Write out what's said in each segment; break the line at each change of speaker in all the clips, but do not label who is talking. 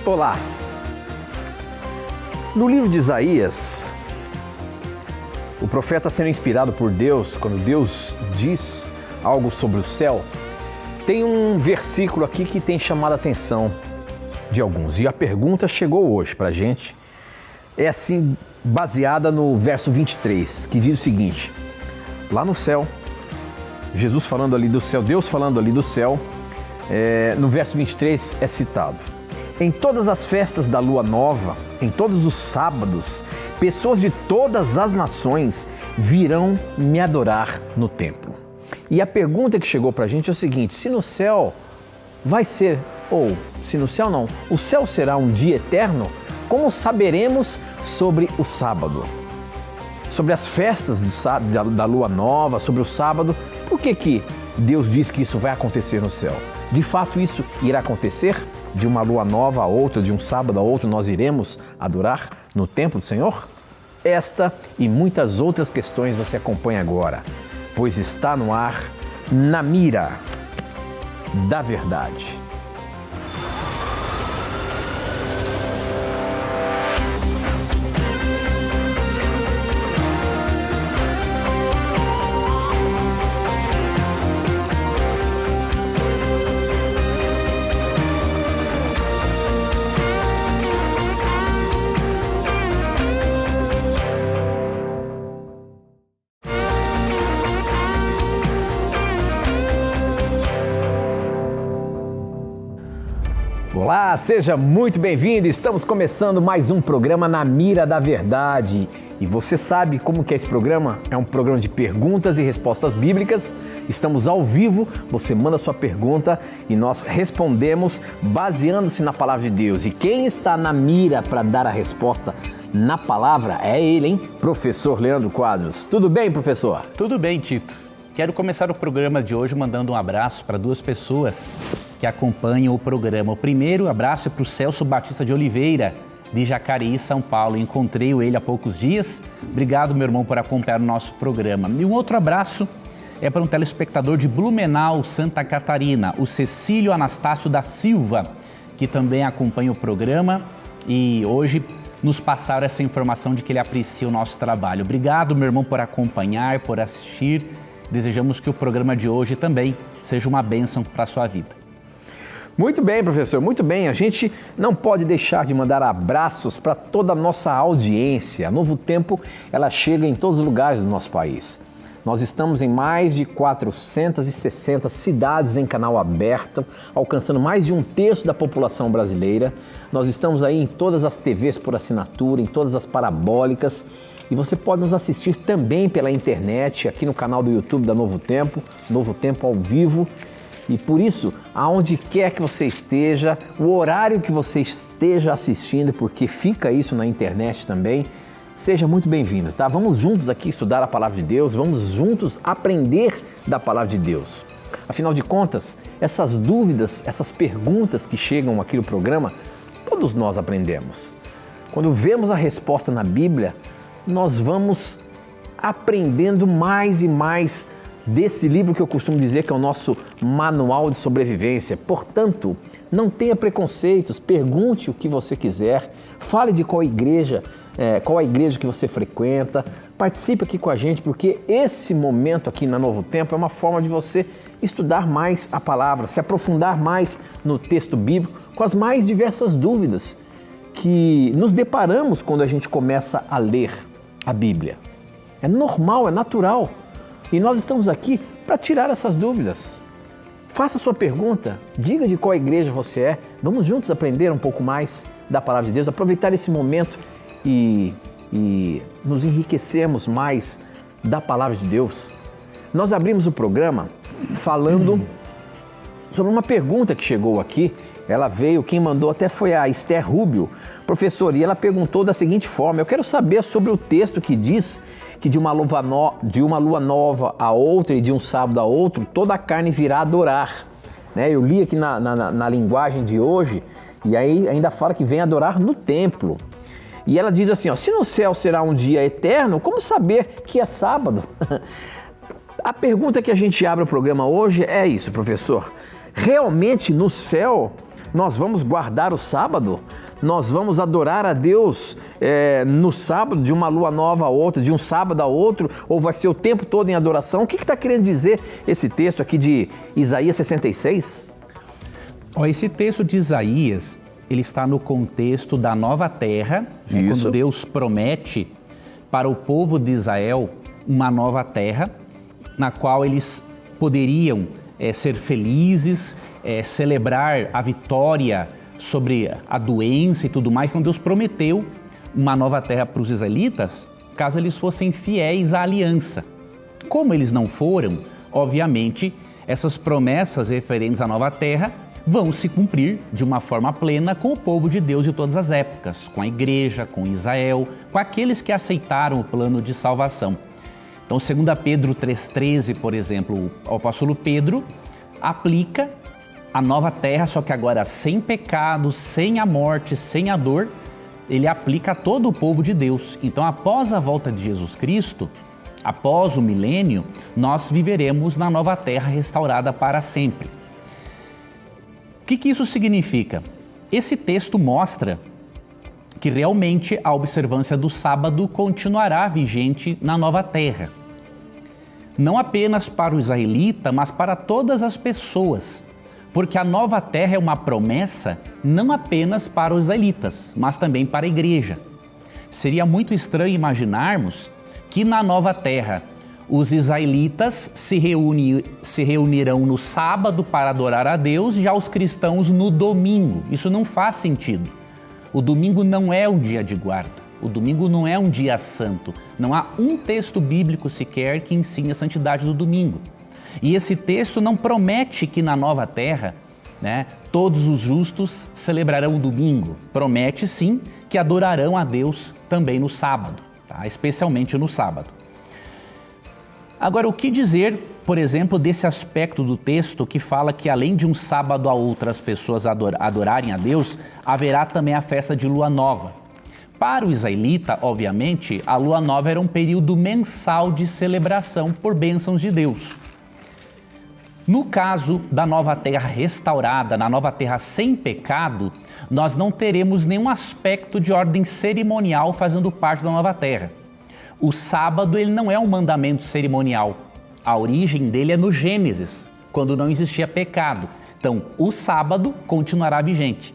Olá! No livro de Isaías, o profeta sendo inspirado por Deus, quando Deus diz algo sobre o céu, tem um versículo aqui que tem chamado a atenção de alguns. E a pergunta chegou hoje para a gente, é assim, baseada no verso 23, que diz o seguinte: lá no céu, Jesus falando ali do céu, Deus falando ali do céu, no verso 23 é citado: em todas as festas da lua nova, em todos os sábados, pessoas de todas as nações virão me adorar no templo. E a pergunta que chegou para a gente é o seguinte: se no céu vai ser, ou se no céu não, o céu será um dia eterno, como saberemos sobre o sábado? Sobre as festas da lua nova, sobre o sábado, por que Deus diz que isso vai acontecer no céu? De fato, isso irá acontecer? De uma lua nova a outra, de um sábado a outro, nós iremos adorar no templo do Senhor? Esta e muitas outras questões você acompanha agora, pois está no ar, Na Mira da Verdade. Olá, seja muito bem-vindo. Estamos começando mais um programa Na Mira da Verdade. E você sabe como que é esse programa? É um programa de perguntas e respostas bíblicas. Estamos ao vivo, você manda sua pergunta e nós respondemos baseando-se na palavra de Deus. E quem está na mira para dar a resposta na palavra é ele, hein? Professor Leandro Quadros. Tudo bem, professor?
Tudo bem, Tito. Quero começar o programa de hoje mandando um abraço para duas pessoas que acompanham o programa. O primeiro abraço é para o Celso Batista de Oliveira, de Jacareí, São Paulo. Encontrei ele há poucos dias. Obrigado, meu irmão, por acompanhar o nosso programa. E um outro abraço é para um telespectador de Blumenau, Santa Catarina, o Cecílio Anastácio da Silva, que também acompanha o programa e hoje nos passaram essa informação de que ele aprecia o nosso trabalho. Obrigado, meu irmão, por acompanhar, por assistir. Desejamos que o programa de hoje também seja uma bênção para a sua vida.
Muito bem, professor, muito bem. A gente não pode deixar de mandar abraços para toda a nossa audiência. A Novo Tempo, ela chega em todos os lugares do nosso país. Nós estamos em mais de 460 cidades em canal aberto, alcançando mais de 1/3 da população brasileira. Nós estamos aí em todas as TVs por assinatura, em todas as parabólicas. E você pode nos assistir também pela internet, aqui no canal do YouTube da Novo Tempo ao vivo. E por isso, aonde quer que você esteja, o horário que você esteja assistindo, porque fica isso na internet também, seja muito bem-vindo, tá? Vamos juntos aqui estudar a Palavra de Deus, vamos juntos aprender da Palavra de Deus. Afinal de contas, essas dúvidas, essas perguntas que chegam aqui no programa, todos nós aprendemos. Quando vemos a resposta na Bíblia, nós vamos aprendendo mais e mais desse livro que eu costumo dizer que é o nosso manual de sobrevivência. Portanto, não tenha preconceitos, pergunte o que você quiser, fale de qual a igreja que você frequenta, participe aqui com a gente, porque esse momento aqui na Novo Tempo é uma forma de você estudar mais a palavra, se aprofundar mais no texto bíblico, com as mais diversas dúvidas que nos deparamos quando a gente começa a ler a Bíblia. É normal, é natural. E nós estamos aqui para tirar essas dúvidas. Faça sua pergunta, diga de qual igreja você é. Vamos juntos aprender um pouco mais da Palavra de Deus, aproveitar esse momento e nos enriquecermos mais da Palavra de Deus. Nós abrimos o programa falando sobre uma pergunta que chegou aqui. Ela veio, quem mandou até foi a Esther Rubio, professor, e ela perguntou da seguinte forma: eu quero saber sobre o texto que diz que de uma lua nova a outra e de um sábado a outro, toda a carne virá adorar. Eu li aqui na linguagem de hoje, e aí ainda fala que vem adorar no templo. E ela diz assim, se no céu será um dia eterno, como saber que é sábado? A pergunta que a gente abre o programa hoje é isso, professor. Realmente no céu nós vamos guardar o sábado? Nós vamos adorar a Deus no sábado, de uma lua nova a outra, de um sábado a outro, ou vai ser o tempo todo em adoração? O que está querendo dizer esse texto aqui de Isaías 66?
Esse texto de Isaías, ele está no contexto da nova terra, né, quando Deus promete para o povo de Israel uma nova terra, na qual eles poderiam ser felizes, celebrar a vitória sobre a doença e tudo mais. Então Deus prometeu uma nova terra para os israelitas, caso eles fossem fiéis à aliança. Como eles não foram, obviamente, essas promessas referentes à nova terra vão se cumprir de uma forma plena com o povo de Deus de todas as épocas, com a igreja, com Israel, com aqueles que aceitaram o plano de salvação. Então, 2 Pedro 3,13, por exemplo, o apóstolo Pedro aplica a nova terra, só que agora sem pecado, sem a morte, sem a dor, ele aplica a todo o povo de Deus. Então, após a volta de Jesus Cristo, após o milênio, nós viveremos na nova terra restaurada para sempre. O que isso significa? Esse texto mostra que realmente a observância do sábado continuará vigente na nova terra. Não apenas para o israelita, mas para todas as pessoas. Porque a nova terra é uma promessa não apenas para os israelitas, mas também para a igreja. Seria muito estranho imaginarmos que na nova terra os israelitas se reunirão no sábado para adorar a Deus, já os cristãos no domingo. Isso não faz sentido. O domingo não é um dia de guarda. O domingo não é um dia santo. Não há um texto bíblico sequer que ensine a santidade do domingo. E esse texto não promete que na nova terra, todos os justos celebrarão o domingo. Promete sim que adorarão a Deus também no sábado, especialmente no sábado. Agora, o que dizer, por exemplo, desse aspecto do texto que fala que além de um sábado a outras pessoas adorarem a Deus, haverá também a festa de lua nova. Para o israelita, obviamente, a lua nova era um período mensal de celebração por bênçãos de Deus. No caso da nova terra restaurada, na nova terra sem pecado, nós não teremos nenhum aspecto de ordem cerimonial fazendo parte da nova terra. O sábado ele não é um mandamento cerimonial. A origem dele é no Gênesis, quando não existia pecado. Então, o sábado continuará vigente.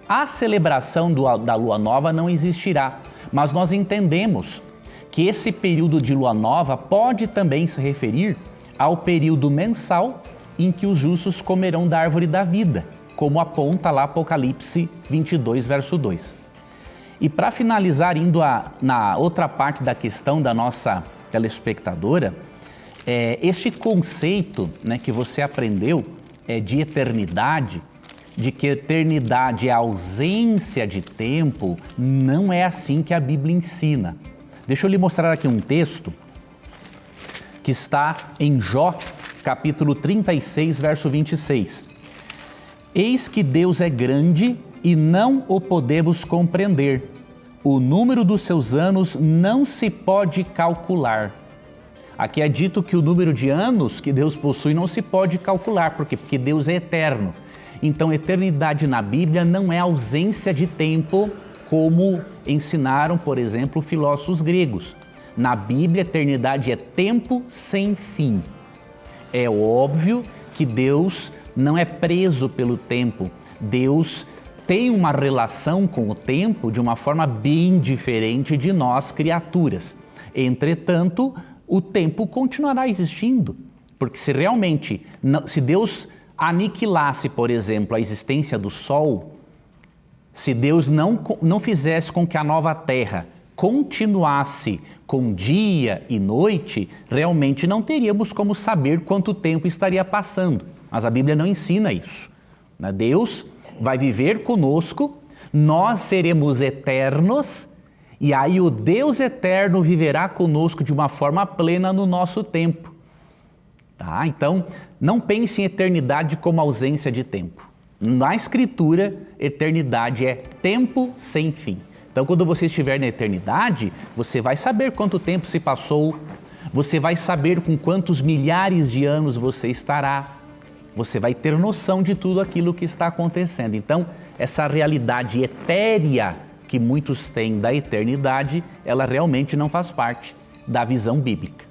A celebração da lua nova não existirá, mas nós entendemos que esse período de lua nova pode também se referir ao período mensal em que os justos comerão da árvore da vida, como aponta lá Apocalipse 22, verso 2. E para finalizar, indo na outra parte da questão da nossa telespectadora, este conceito que você aprendeu de eternidade, de que eternidade é ausência de tempo, não é assim que a Bíblia ensina. Deixa eu lhe mostrar aqui um texto que está em Jó, capítulo 36, verso 26. Eis que Deus é grande e não o podemos compreender. O número dos seus anos não se pode calcular. Aqui é dito que o número de anos que Deus possui não se pode calcular. Por quê? Porque Deus é eterno. Então, eternidade na Bíblia não é ausência de tempo, como ensinaram, por exemplo, filósofos gregos. Na Bíblia, eternidade é tempo sem fim. É óbvio que Deus não é preso pelo tempo. Deus tem uma relação com o tempo de uma forma bem diferente de nós, criaturas. Entretanto, o tempo continuará existindo, porque se realmente, se Deus aniquilasse, por exemplo, a existência do Sol, se Deus não fizesse com que a nova Terra continuasse com dia e noite, realmente não teríamos como saber quanto tempo estaria passando. Mas a Bíblia não ensina isso. Deus vai viver conosco, nós seremos eternos, e aí o Deus eterno viverá conosco de uma forma plena no nosso tempo. Então, não pense em eternidade como ausência de tempo. Na Escritura, eternidade é tempo sem fim. Então, quando você estiver na eternidade, você vai saber quanto tempo se passou, você vai saber com quantos milhares de anos você estará. você vai ter noção de tudo aquilo que está acontecendo. Então, essa realidade etérea que muitos têm da eternidade, ela realmente não faz parte da visão bíblica.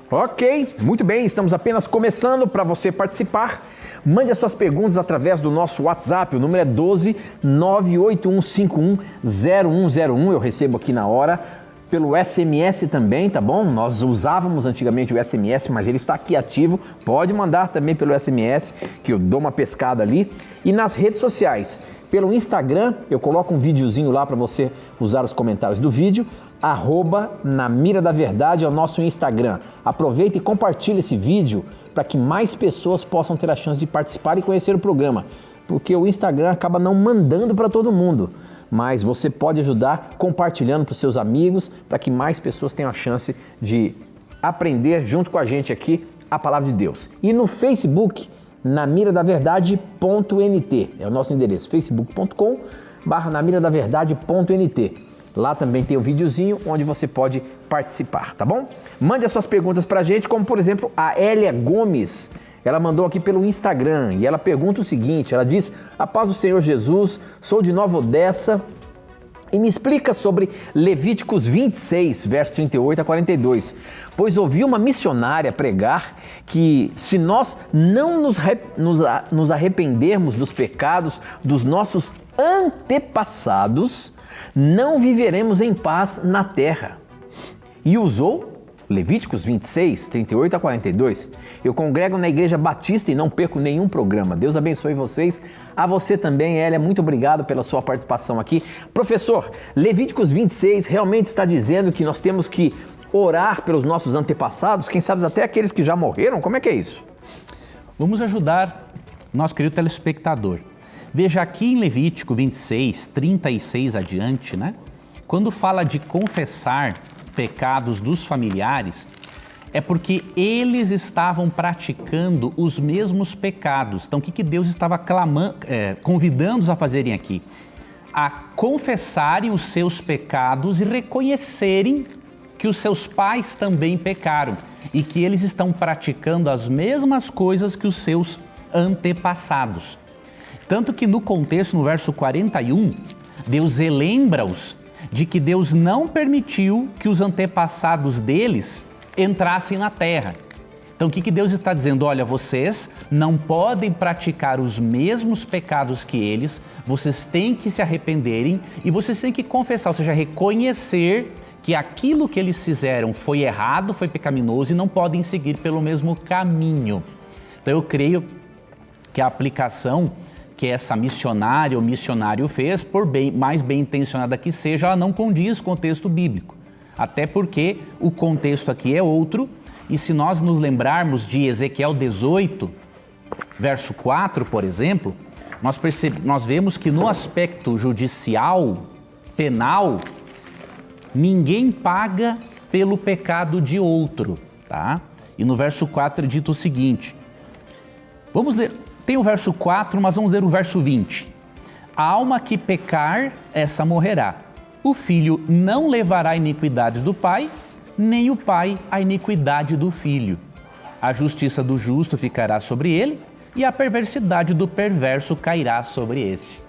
Ok, muito bem, estamos apenas começando. Para você participar, mande as suas perguntas através do nosso WhatsApp, o número é 12 98151 0101, eu recebo aqui na hora. Pelo SMS também, tá bom? Nós usávamos antigamente o SMS, mas ele está aqui ativo. Pode mandar também pelo SMS, que eu dou uma pescada ali. E nas redes sociais, pelo Instagram, eu coloco um videozinho lá para você usar os comentários do vídeo. @NaMiraDaVerdade é o nosso Instagram. Aproveita e compartilha esse vídeo para que mais pessoas possam ter a chance de participar e conhecer o programa. Porque o Instagram acaba não mandando para todo mundo, mas você pode ajudar compartilhando para os seus amigos, para que mais pessoas tenham a chance de aprender junto com a gente aqui a palavra de Deus. E no Facebook, namiradaverdade.nt, é o nosso endereço, facebook.com/namiradaverdade.nt. Lá também tem um videozinho onde você pode participar, tá bom? Mande as suas perguntas para a gente, como por exemplo a Hélia Gomes. Ela mandou aqui pelo Instagram e ela pergunta o seguinte, ela diz: a paz do Senhor Jesus, sou de Nova Odessa e me explica sobre Levíticos 26, versos 38 a 42. Pois ouvi uma missionária pregar que se nós não nos arrependermos dos pecados dos nossos antepassados, não viveremos em paz na terra. E usou Levíticos 26, 38 a 42. Eu congrego na Igreja Batista e não perco nenhum programa. Deus abençoe vocês. A você também, Hélia, muito obrigado pela sua participação aqui. Professor, Levíticos 26 realmente está dizendo que nós temos que orar pelos nossos antepassados, quem sabe até aqueles que já morreram? Como é que é isso?
Vamos ajudar nosso querido telespectador. Veja aqui em Levítico 26, 36 adiante, né? Quando fala de confessar pecados dos familiares, é porque eles estavam praticando os mesmos pecados. Então, o que Deus estava convidando-os a fazerem aqui? A confessarem os seus pecados e reconhecerem que os seus pais também pecaram e que eles estão praticando as mesmas coisas que os seus antepassados. Tanto que no contexto, no verso 41, Deus relembra-os de que Deus não permitiu que os antepassados deles entrassem na terra. Então o que Deus está dizendo? Olha, vocês não podem praticar os mesmos pecados que eles, vocês têm que se arrependerem e vocês têm que confessar, ou seja, reconhecer que aquilo que eles fizeram foi errado, foi pecaminoso e não podem seguir pelo mesmo caminho. Então eu creio que a aplicação que essa missionária ou missionário fez, por mais bem intencionada que seja, ela não condiz com o texto bíblico. Até porque o contexto aqui é outro, e se nós nos lembrarmos de Ezequiel 18, verso 4, por exemplo, nós vemos que no aspecto judicial, penal, ninguém paga pelo pecado de outro, tá? E no verso 4 é dito o seguinte, vamos ler. Tem o verso 4, mas vamos ler o verso 20. A alma que pecar, essa morrerá. O filho não levará a iniquidade do pai, nem o pai a iniquidade do filho. A justiça do justo ficará sobre ele, e a perversidade do perverso cairá sobre este.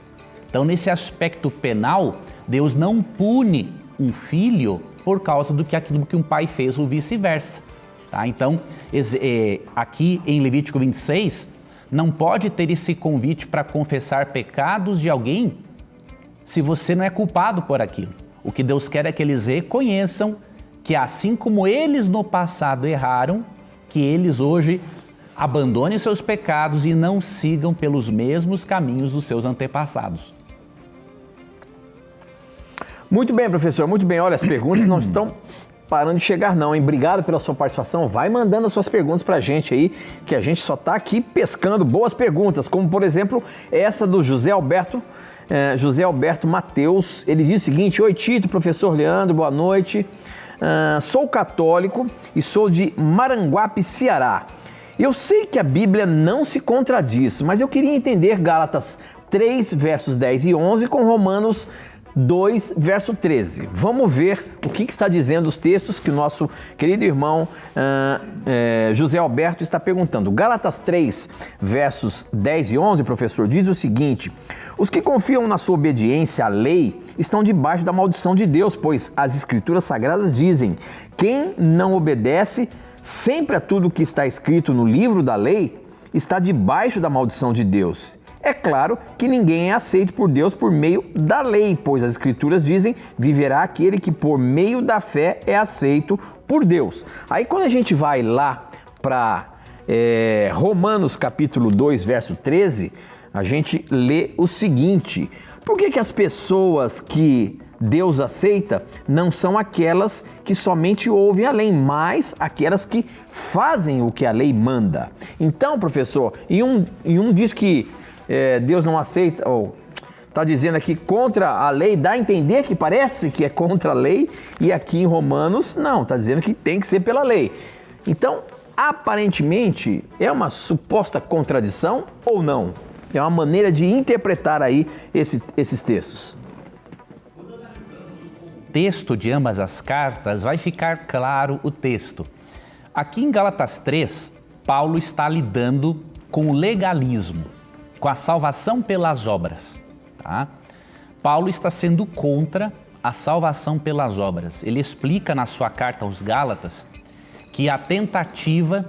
Então, nesse aspecto penal, Deus não pune um filho por causa aquilo que um pai fez ou vice-versa. Tá? Então, aqui em Levítico 26, não pode ter esse convite para confessar pecados de alguém se você não é culpado por aquilo. O que Deus quer é que eles reconheçam que assim como eles no passado erraram, que eles hoje abandonem seus pecados e não sigam pelos mesmos caminhos dos seus antepassados.
Muito bem, professor, muito bem. Olha, as perguntas não estão parando de chegar não, hein? Obrigado pela sua participação. Vai mandando as suas perguntas pra gente aí, que a gente só tá aqui pescando boas perguntas, como por exemplo, essa do José Alberto Mateus. Ele diz o seguinte: oi Tito, professor Leandro, boa noite. Sou católico e sou de Maranguape, Ceará. Eu sei que a Bíblia não se contradiz, mas eu queria entender Gálatas 3, versos 10 e 11 com Romanos 2, verso 13. Vamos ver o que está dizendo os textos que o nosso querido irmão José Alberto está perguntando. Gálatas 3, versos 10 e 11, professor, diz o seguinte: os que confiam na sua obediência à lei estão debaixo da maldição de Deus, pois as Escrituras Sagradas dizem: quem não obedece sempre a tudo que está escrito no livro da lei está debaixo da maldição de Deus. É claro que ninguém é aceito por Deus por meio da lei, pois as Escrituras dizem: viverá aquele que por meio da fé é aceito por Deus. Aí quando a gente vai lá para Romanos capítulo 2, verso 13, a gente lê o seguinte: por que as pessoas que Deus aceita não são aquelas que somente ouvem a lei, mas aquelas que fazem o que a lei manda? Então, professor, e um diz que Deus não aceita, ou está dizendo aqui contra a lei, dá a entender que parece que é contra a lei, e aqui em Romanos não, está dizendo que tem que ser pela lei. Então, aparentemente, é uma suposta contradição ou não? É uma maneira de interpretar aí esses textos.
Texto de ambas as cartas, vai ficar claro o texto. Aqui em Gálatas 3, Paulo está lidando com o legalismo, com a salvação pelas obras. Tá? Paulo está sendo contra a salvação pelas obras. Ele explica na sua carta aos Gálatas que a tentativa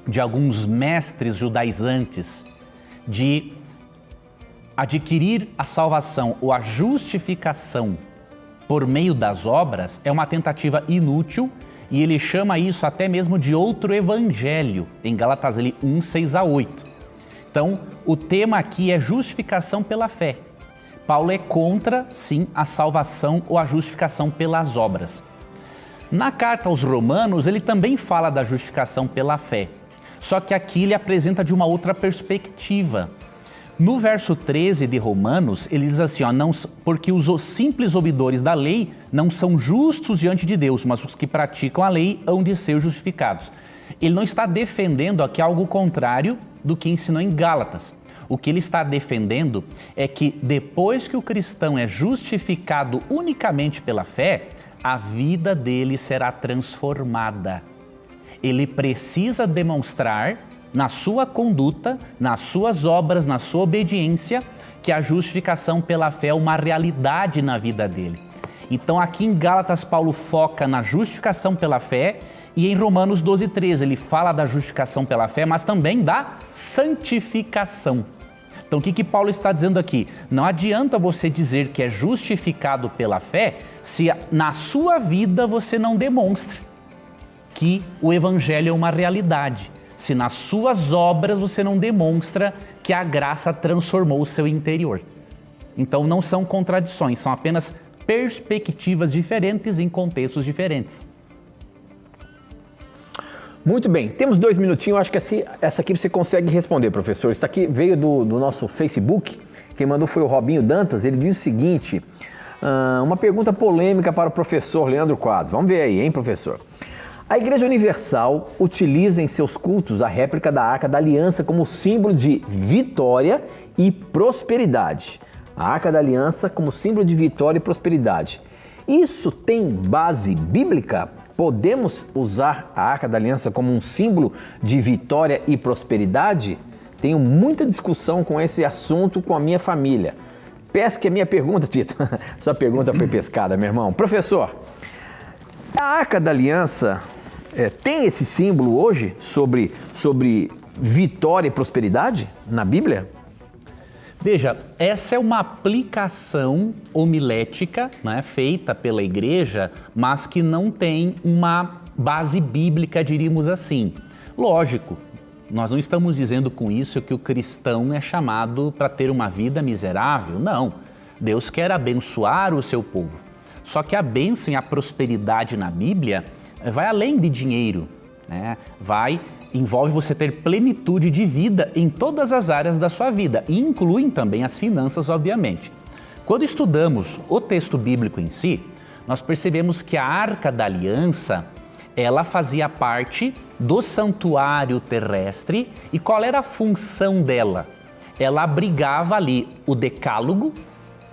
de alguns mestres judaizantes de adquirir a salvação ou a justificação por meio das obras é uma tentativa inútil, e ele chama isso até mesmo de outro evangelho, em Gálatas 1, 6 a 8. Então, o tema aqui é justificação pela fé. Paulo é contra, sim, a salvação ou a justificação pelas obras. Na carta aos Romanos, ele também fala da justificação pela fé, só que aqui ele apresenta de uma outra perspectiva. No verso 13 de Romanos, ele diz assim, porque os simples ouvidores da lei não são justos diante de Deus, mas os que praticam a lei hão de ser justificados. Ele não está defendendo aqui algo contrário do que ensinou em Gálatas. O que ele está defendendo é que depois que o cristão é justificado unicamente pela fé, a vida dele será transformada. Ele precisa demonstrar na sua conduta, nas suas obras, na sua obediência, que a justificação pela fé é uma realidade na vida dele. Então aqui em Gálatas, Paulo foca na justificação pela fé, e em Romanos 12, 13 ele fala da justificação pela fé, mas também da santificação. Então o que Paulo está dizendo aqui? Não adianta você dizer que é justificado pela fé se na sua vida você não demonstra que o evangelho é uma realidade. Se nas suas obras você não demonstra que a graça transformou o seu interior. Então não são contradições, são apenas perspectivas diferentes em contextos diferentes.
Muito bem, temos 2 minutinhos, acho que essa aqui você consegue responder, professor. Isso aqui veio do nosso Facebook, quem mandou foi o Robinho Dantas, ele diz o seguinte, uma pergunta polêmica para o professor Leandro Quadros. Vamos ver aí, hein, professor? A Igreja Universal utiliza em seus cultos a réplica da Arca da Aliança como símbolo de vitória e prosperidade. A Arca da Aliança como símbolo de vitória e prosperidade. Isso tem base bíblica? Podemos usar a Arca da Aliança como um símbolo de vitória e prosperidade? Tenho muita discussão com esse assunto com a minha família. Pesque a minha pergunta, Tito. Sua pergunta foi pescada, meu irmão. Professor, a Arca da Aliança tem esse símbolo hoje sobre vitória e prosperidade na Bíblia?
Veja, essa é uma aplicação homilética, né, feita pela igreja, mas que não tem uma base bíblica, diríamos assim. Lógico, nós não estamos dizendo com isso que o cristão é chamado para ter uma vida miserável, não. Deus quer abençoar o seu povo. Só que a bênção e a prosperidade na Bíblia vai além de dinheiro, né? Envolve você ter plenitude de vida em todas as áreas da sua vida, e incluem também as finanças, obviamente. Quando estudamos o texto bíblico em si, nós percebemos que a Arca da Aliança, ela fazia parte do santuário terrestre, e qual era a função dela? Ela abrigava ali o decálogo,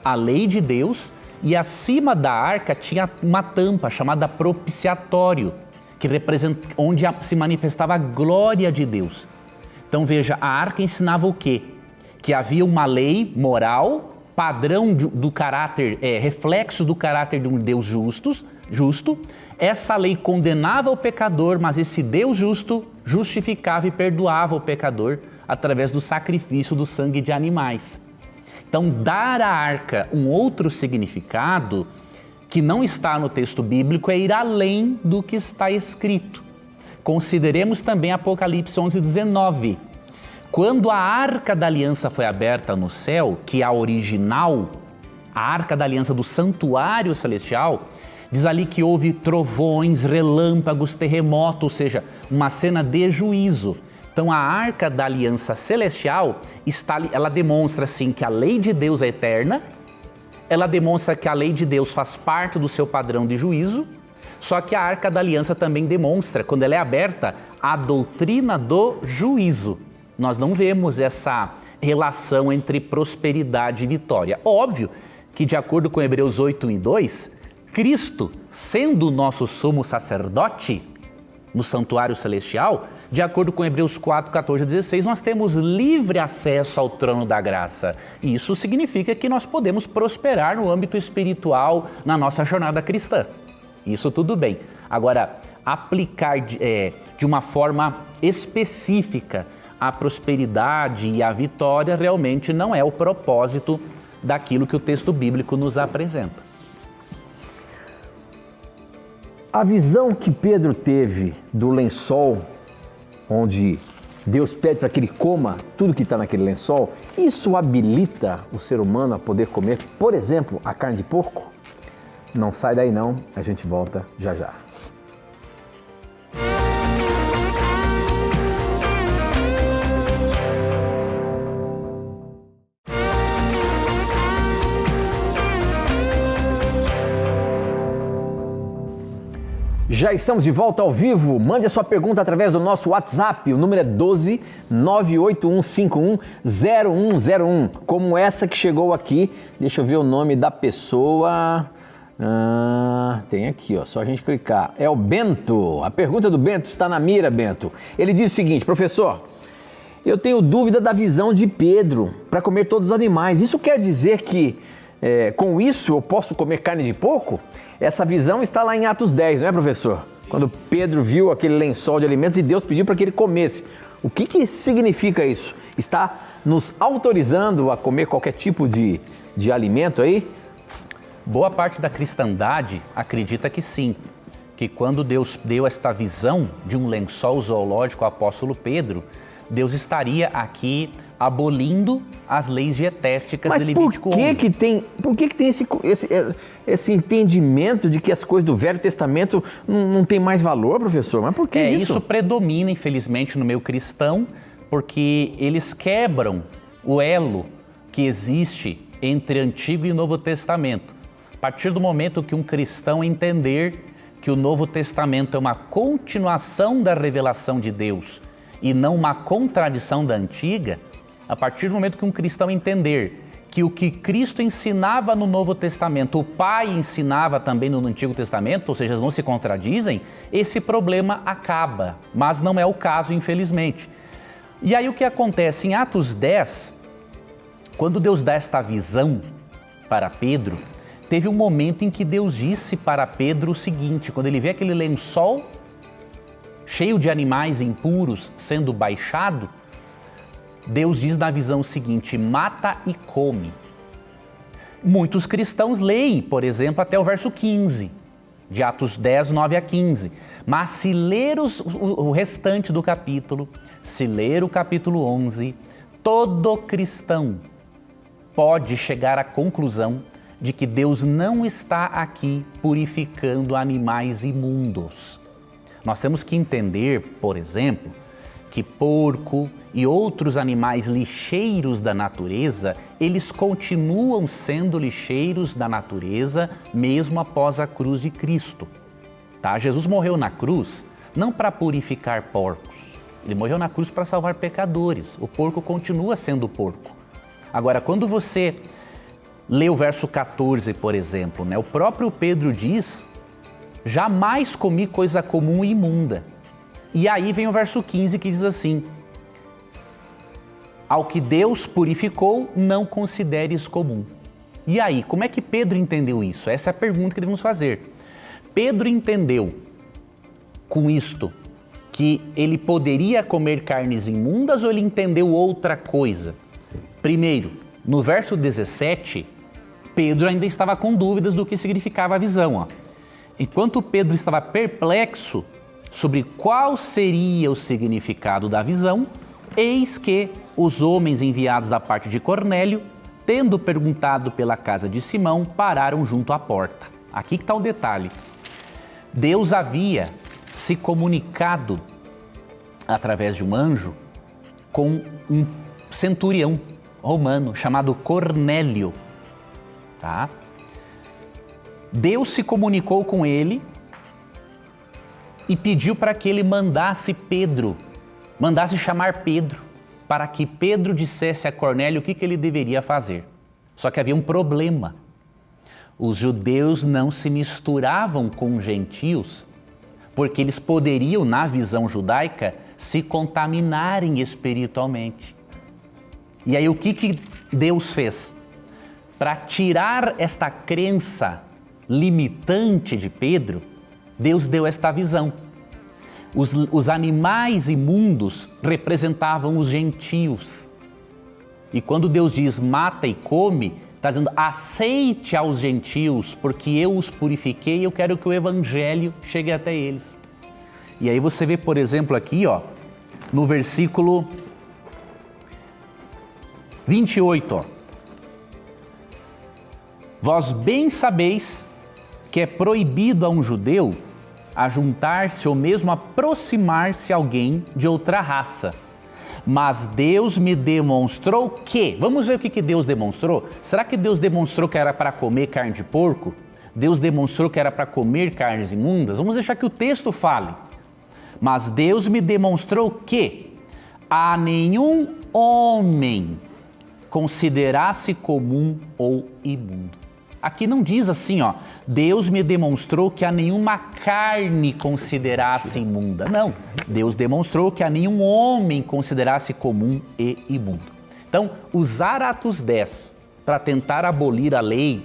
a lei de Deus, e acima da arca tinha uma tampa chamada propiciatório, onde se manifestava a glória de Deus. Então veja, a arca ensinava o quê? Que havia uma lei moral, padrão do caráter, reflexo do caráter de um Deus justo. Essa lei condenava o pecador, mas esse Deus justo justificava e perdoava o pecador através do sacrifício do sangue de animais. Então, dar à arca um outro significado que não está no texto bíblico é ir além do que está escrito. Consideremos também Apocalipse 11:19. Quando a Arca da Aliança foi aberta no céu, que é a original, a Arca da Aliança do Santuário Celestial, diz ali que houve trovões, relâmpagos, terremoto, ou seja, uma cena de juízo. Então a Arca da Aliança Celestial, ela demonstra assim que a lei de Deus é eterna, ela demonstra que a lei de Deus faz parte do seu padrão de juízo, só que a Arca da Aliança também demonstra, quando ela é aberta, a doutrina do juízo. Nós não vemos essa relação entre prosperidade e vitória. Óbvio que, de acordo com Hebreus 8:2, Cristo, sendo o nosso sumo sacerdote no santuário celestial, de acordo com Hebreus 4:14-16, nós temos livre acesso ao trono da graça. E isso significa que nós podemos prosperar no âmbito espiritual na nossa jornada cristã. Isso tudo bem. Agora, aplicar de uma forma específica a prosperidade e a vitória realmente não é o propósito daquilo que o texto bíblico nos apresenta.
A visão que Pedro teve do lençol, onde Deus pede para que ele coma tudo que está naquele lençol, isso habilita o ser humano a poder comer, por exemplo, a carne de porco? Não sai daí não, a gente volta já já. Já estamos de volta ao vivo. Mande a sua pergunta através do nosso WhatsApp. O número é 12 98151 0101. Como essa que chegou aqui. Deixa eu ver o nome da pessoa. Tem aqui, ó, só a gente clicar. É o Bento. A pergunta do Bento está na mira, Bento. Ele diz o seguinte: professor, eu tenho dúvida da visão de Pedro para comer todos os animais. Isso quer dizer que com isso eu posso comer carne de porco? Essa visão está lá em Atos 10, não é, professor? Quando Pedro viu aquele lençol de alimentos e Deus pediu para que ele comesse. O que significa isso? Está nos autorizando a comer qualquer tipo de alimento aí?
Boa parte da cristandade acredita que sim, que quando Deus deu esta visão de um lençol zoológico ao apóstolo Pedro, Deus estaria aqui abolindo as leis dietéticas de Levítico 11.
Por que tem esse entendimento de que as coisas do Velho Testamento não tem mais valor, professor? Mas por que isso?
Isso predomina, infelizmente, no meio cristão, porque eles quebram o elo que existe entre Antigo e Novo Testamento. A partir do momento que um cristão entender que o Novo Testamento é uma continuação da revelação de Deus e não uma contradição da Antiga, a partir do momento que um cristão entender que o que Cristo ensinava no Novo Testamento, o Pai ensinava também no Antigo Testamento, ou seja, eles não se contradizem, esse problema acaba, mas não é o caso, infelizmente. E aí o que acontece? Em Atos 10, quando Deus dá esta visão para Pedro, teve um momento em que Deus disse para Pedro o seguinte, quando ele vê aquele lençol cheio de animais impuros sendo baixado, Deus diz na visão o seguinte: mata e come. Muitos cristãos leem, por exemplo, até o verso 15, de Atos 10, 9 a 15. Mas se ler o restante do capítulo, se ler o capítulo 11, todo cristão pode chegar à conclusão de que Deus não está aqui purificando animais imundos. Nós temos que entender, por exemplo, que porco e outros animais lixeiros da natureza, eles continuam sendo lixeiros da natureza mesmo após a cruz de Cristo. Tá? Jesus morreu na cruz não para purificar porcos, ele morreu na cruz para salvar pecadores. O porco continua sendo porco. Agora, quando você lê o verso 14, por exemplo, né? O próprio Pedro diz: jamais comi coisa comum e imunda. E aí vem o verso 15 que diz assim: ao que Deus purificou, não consideres comum. E aí, como é que Pedro entendeu isso? Essa é a pergunta que devemos fazer. Pedro entendeu com isto que ele poderia comer carnes imundas ou ele entendeu outra coisa? Primeiro, no verso 17, Pedro ainda estava com dúvidas do que significava a visão. Ó. Enquanto Pedro estava perplexo sobre qual seria o significado da visão, eis que os homens enviados da parte de Cornélio, tendo perguntado pela casa de Simão, pararam junto à porta. Aqui que está o detalhe. Deus havia se comunicado através de um anjo com um centurião romano chamado Cornélio. Tá? Deus se comunicou com ele e pediu para que ele mandasse chamar Pedro, para que Pedro dissesse a Cornélio o que ele deveria fazer. Só que havia um problema. Os judeus não se misturavam com gentios, porque eles poderiam, na visão judaica, se contaminarem espiritualmente. E aí o que Deus fez? Para tirar esta crença limitante de Pedro, Deus deu esta visão. Os animais imundos representavam os gentios. E quando Deus diz mata e come, está dizendo aceite aos gentios, porque eu os purifiquei e eu quero que o evangelho chegue até eles. E aí você vê, por exemplo, aqui, ó, no versículo 28, ó. Vós bem sabeis que é proibido a um judeu ajuntar-se ou mesmo aproximar-se alguém de outra raça. Mas Deus me demonstrou que... Vamos ver o que Deus demonstrou? Será que Deus demonstrou que era para comer carne de porco? Deus demonstrou que era para comer carnes imundas? Vamos deixar que o texto fale. Mas Deus me demonstrou que a nenhum homem considerasse comum ou imundo. Aqui não diz assim, ó, Deus me demonstrou que a nenhuma carne considerasse imunda. Não, Deus demonstrou que a nenhum homem considerasse comum e imundo. Então, usar Atos 10 para tentar abolir a lei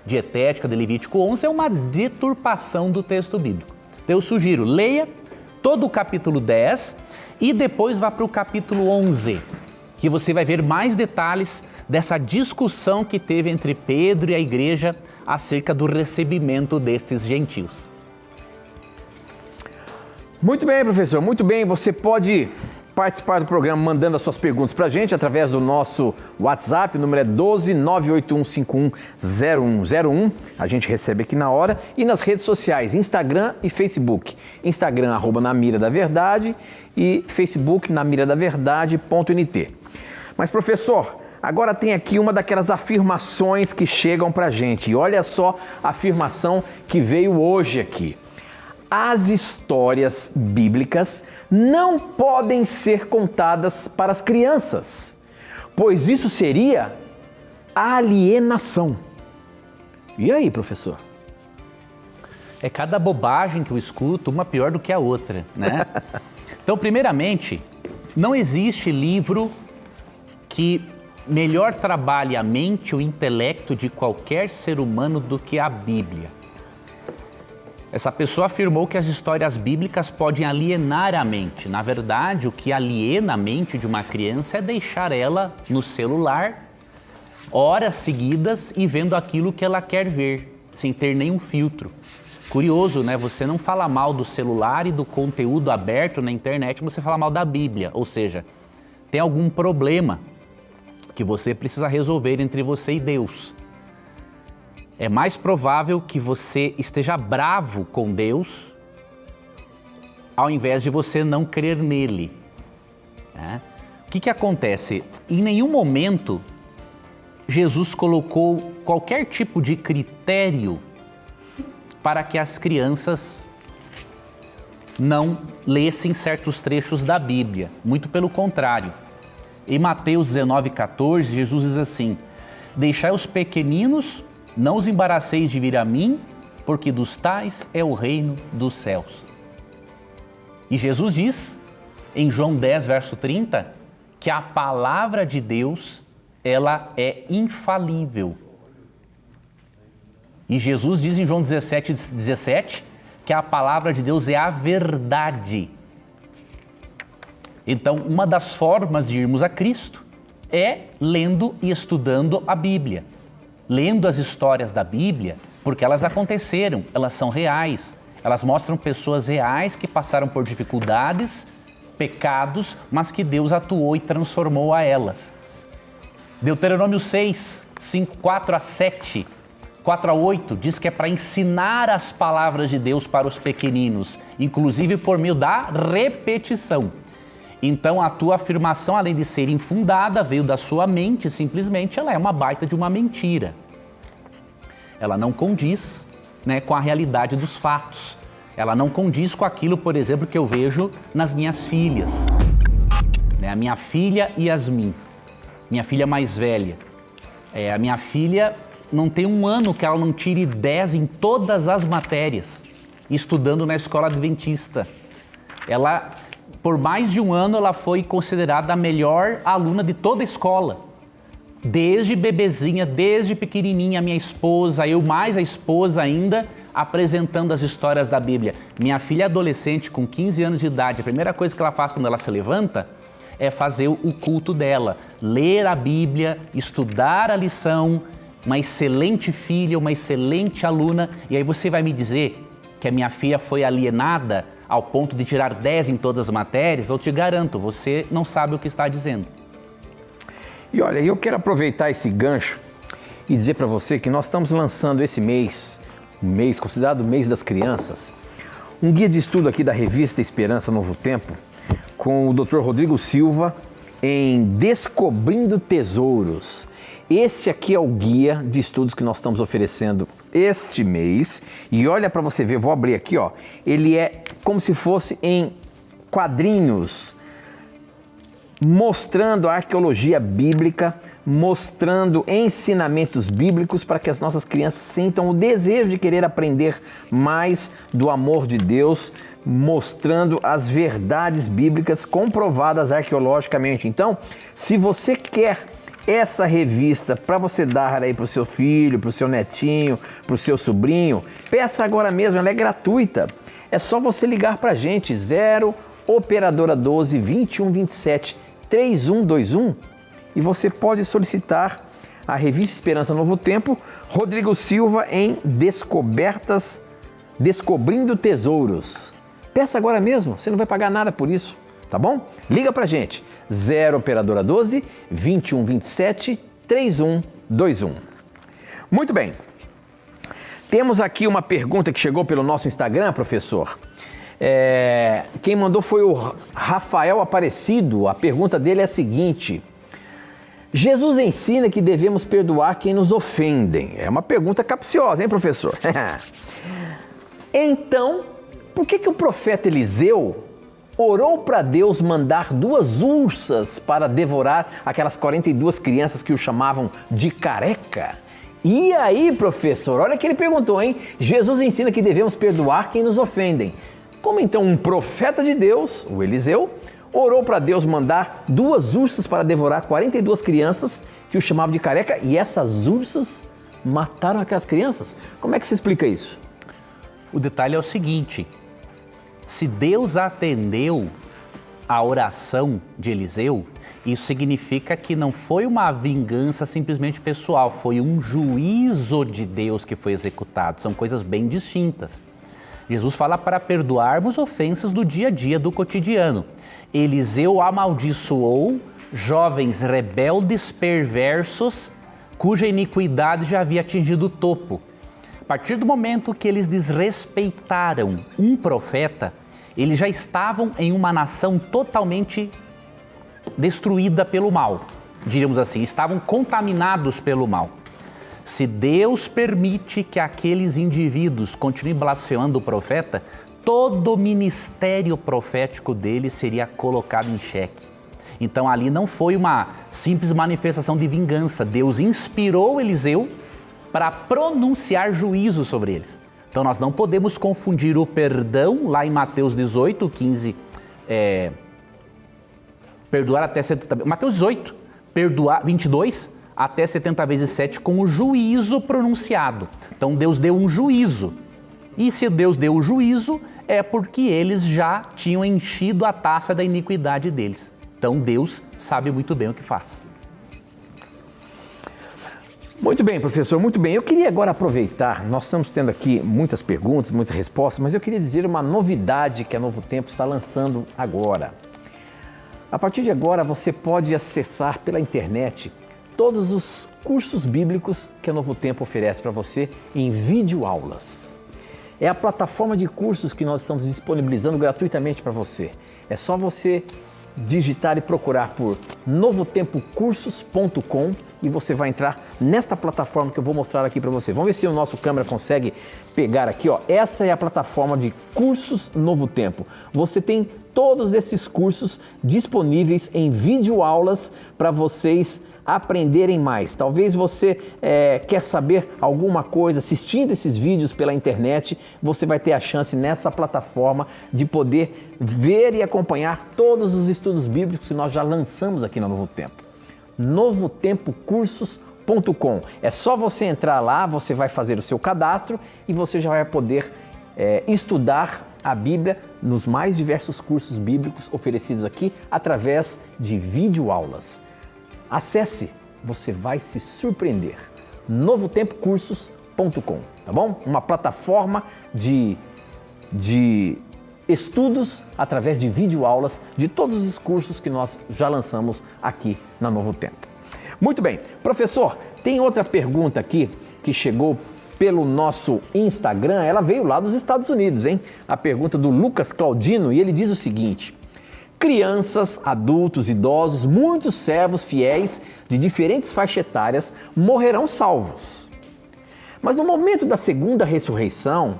dietética de Levítico 11 é uma deturpação do texto bíblico. Então, eu sugiro, leia todo o capítulo 10 e depois vá para o capítulo 11, que você vai ver mais detalhes dessa discussão que teve entre Pedro e a igreja acerca do recebimento destes gentios.
Muito bem, professor, muito bem. Você pode participar do programa mandando as suas perguntas para a gente através do nosso WhatsApp, o número é 12981510101. A gente recebe aqui na hora. E nas redes sociais, Instagram e Facebook. Instagram, @na mira da verdade e Facebook, namiradaverdade.nt. Mas, professor, agora tem aqui uma daquelas afirmações que chegam para a gente. E olha só a afirmação que veio hoje aqui. As histórias bíblicas não podem ser contadas para as crianças, pois isso seria alienação. E aí, professor?
É cada bobagem que eu escuto, uma pior do que a outra, né? Então, primeiramente, não existe livro que melhor trabalhe a mente e o intelecto de qualquer ser humano do que a Bíblia. Essa pessoa afirmou que as histórias bíblicas podem alienar a mente. Na verdade, o que aliena a mente de uma criança é deixar ela no celular horas seguidas e vendo aquilo que ela quer ver, sem ter nenhum filtro. Curioso, né? Você não fala mal do celular e do conteúdo aberto na internet, você fala mal da Bíblia. Ou seja, tem algum problema que você precisa resolver entre você e Deus. É mais provável que você esteja bravo com Deus ao invés de você não crer nele, né? O que acontece? Em nenhum momento Jesus colocou qualquer tipo de critério para que as crianças não lessem certos trechos da Bíblia. Muito pelo contrário. Em Mateus 19,14, Jesus diz assim: deixai os pequeninos, não os embaraceis de vir a mim, porque dos tais é o reino dos céus. E Jesus diz, em João 10, verso 30, que a palavra de Deus, ela é infalível. E Jesus diz em João 17, 17, que a palavra de Deus é a verdade. Então, uma das formas de irmos a Cristo é lendo e estudando a Bíblia. Lendo as histórias da Bíblia, porque elas aconteceram, elas são reais. Elas mostram pessoas reais que passaram por dificuldades, pecados, mas que Deus atuou e transformou a elas. Deuteronômio 6, 5, 4 a 7, 4 a 8, diz que é para ensinar as palavras de Deus para os pequeninos, inclusive por meio da repetição. Então a tua afirmação, além de ser infundada, veio da sua mente, simplesmente ela é uma baita de uma mentira. Ela não condiz, com a realidade dos fatos. Ela não condiz com aquilo, por exemplo, que eu vejo nas minhas filhas. A minha filha Yasmin, minha filha mais velha. A minha filha não tem um ano que ela não tire 10 em todas as matérias, estudando na escola adventista. Ela, por mais de um ano, ela foi considerada a melhor aluna de toda a escola. Desde bebezinha, desde pequenininha, minha esposa, eu mais a esposa ainda, apresentando as histórias da Bíblia. Minha filha adolescente, com 15 anos de idade, a primeira coisa que ela faz quando ela se levanta é fazer o culto dela, ler a Bíblia, estudar a lição, uma excelente filha, uma excelente aluna. E aí você vai me dizer que a minha filha foi alienada ao ponto de tirar 10 em todas as matérias? Eu te garanto, você não sabe o que está dizendo.
E olha, eu quero aproveitar esse gancho e dizer para você que nós estamos lançando esse mês, um mês considerado o mês das crianças, um guia de estudo aqui da revista Esperança Novo Tempo, com o Dr. Rodrigo Silva, em Descobrindo Tesouros. Esse aqui é o guia de estudos que nós estamos oferecendo este mês. E olha para você ver, vou abrir aqui, ó. Ele é como se fosse em quadrinhos, mostrando a arqueologia bíblica, mostrando ensinamentos bíblicos para que as nossas crianças sintam o desejo de querer aprender mais do amor de Deus, mostrando as verdades bíblicas comprovadas arqueologicamente. Então, se você quer essa revista para você dar aí para o seu filho, para o seu netinho, para o seu sobrinho, peça agora mesmo, ela é gratuita. É só você ligar para a gente, 0 Operadora 12 21 27 3121, e você pode solicitar a revista Esperança Novo Tempo, Rodrigo Silva, em Descobrindo Tesouros. Peça agora mesmo, você não vai pagar nada por isso, tá bom? Liga pra gente, 0 Operadora 12 21 27 3121. Muito bem, temos aqui uma pergunta que chegou pelo nosso Instagram, professor. Quem mandou foi o Rafael Aparecido. A pergunta dele é a seguinte: Jesus ensina que devemos perdoar quem nos ofendem. É uma pergunta capciosa, hein, professor? Então, por que o profeta Eliseu orou para Deus mandar 2 ursas para devorar aquelas 42 crianças que o chamavam de careca? E aí, professor, olha o que ele perguntou, hein? Jesus ensina que devemos perdoar quem nos ofendem. Como então um profeta de Deus, o Eliseu, orou para Deus mandar 2 ursas para devorar 42 crianças que o chamavam de careca, e essas ursas mataram aquelas crianças? Como é que você explica isso?
O detalhe é o seguinte: se Deus atendeu a oração de Eliseu, isso significa que não foi uma vingança simplesmente pessoal, foi um juízo de Deus que foi executado. São coisas bem distintas. Jesus fala para perdoarmos ofensas do dia a dia, do cotidiano. Eliseu amaldiçoou jovens rebeldes, perversos, cuja iniquidade já havia atingido o topo. A partir do momento que eles desrespeitaram um profeta, eles já estavam em uma nação totalmente destruída pelo mal. Diríamos assim, estavam contaminados pelo mal. Se Deus permite que aqueles indivíduos continuem blasfemando o profeta, todo o ministério profético deles seria colocado em xeque. Então ali não foi uma simples manifestação de vingança. Deus inspirou Eliseu para pronunciar juízo sobre eles. Então nós não podemos confundir o perdão, lá em Mateus 18, 15, perdoar até 70 vezes. Mateus 18, perdoar 22, até 70 vezes 7, com o juízo pronunciado. Então Deus deu um juízo. E se Deus deu o juízo, é porque eles já tinham enchido a taça da iniquidade deles. Então Deus sabe muito bem o que faz.
Muito bem, professor, muito bem. Eu queria agora aproveitar, nós estamos tendo aqui muitas perguntas, muitas respostas, mas eu queria dizer uma novidade que a Novo Tempo está lançando agora. A partir de agora, você pode acessar pela internet todos os cursos bíblicos que a Novo Tempo oferece para você em videoaulas. É a plataforma de cursos que nós estamos disponibilizando gratuitamente para você. É só você digitar e procurar por novotempocursos.com e você vai entrar nesta plataforma que eu vou mostrar aqui para você. Vamos ver se o nosso câmera consegue pegar aqui, ó. Essa é a plataforma de cursos Novo Tempo. Você tem todos esses cursos disponíveis em videoaulas para vocês aprenderem mais. Talvez você quer saber alguma coisa assistindo esses vídeos pela internet, você vai ter a chance nessa plataforma de poder ver e acompanhar todos os estudos bíblicos que nós já lançamos aqui no Novo Tempo. novotempocursos.com. É só você entrar lá, você vai fazer o seu cadastro e você já vai poder estudar a Bíblia nos mais diversos cursos bíblicos oferecidos aqui através de videoaulas. Acesse, você vai se surpreender. novotempocursos.com, tá bom? Uma plataforma de estudos através de videoaulas de todos os cursos que nós já lançamos aqui na Novo Tempo. Muito bem, professor, tem outra pergunta aqui que chegou pelo nosso Instagram, ela veio lá dos Estados Unidos, hein? A pergunta do Lucas Claudino, e ele diz o seguinte: crianças, adultos, idosos, muitos servos fiéis de diferentes faixas etárias morrerão salvos. Mas no momento da segunda ressurreição,